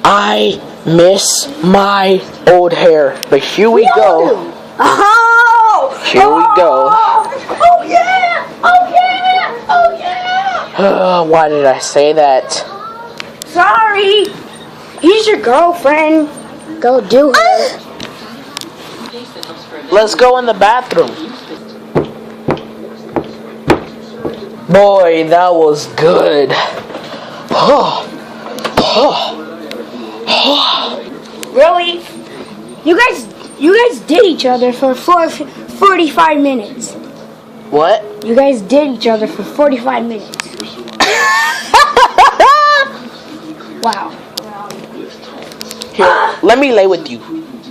I miss my old hair. But here we go. Oh! Here we go. Oh yeah! Oh yeah! Oh yeah! Why did I say that? Sorry. He's your girlfriend. Go do her. Let's go in the bathroom. Boy, that was good. Really? You guys did each other for 45 minutes. What? You guys did each other for 45 minutes. Wow. Here, let me lay with you.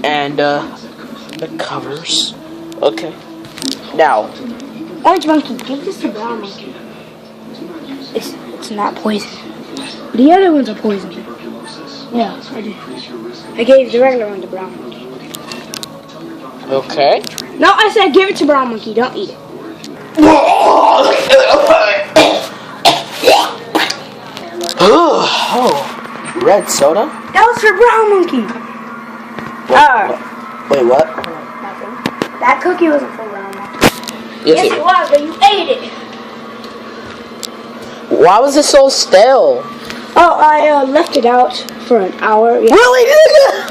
And, the covers. Okay. Now. Orange monkey, give this to brown monkey. It's not poison. The other ones are poison. Yeah, I did. I gave the regular one to brown monkey. Okay. No, I said give it to brown monkey. Don't eat it. Oh, red soda? That was for brown monkey. Wait, what? Nothing. That cookie wasn't for brown monkey. Yes, It was, but you ate it. Why was it so stale? Oh, I left it out for an hour. Yeah. Really?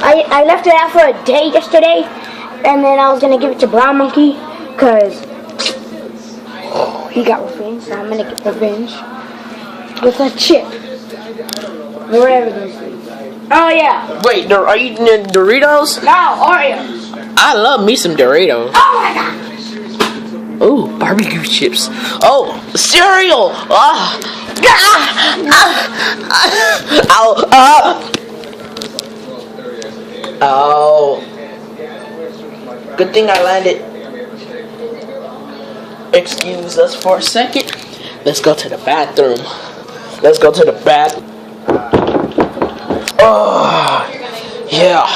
I left it out for a day yesterday, and then I was gonna give it to brown monkey, cause he got revenge, so I'm gonna get revenge with a chip. Whatever those things. Oh yeah. Wait, are you eating Doritos? No, Oreos. I love me some Doritos. Oh my god. Oh, barbecue chips. Oh, cereal. Oh. Good thing I landed. Excuse us for a second. Let's go to the bathroom. Let's go to the bath. Oh, yeah.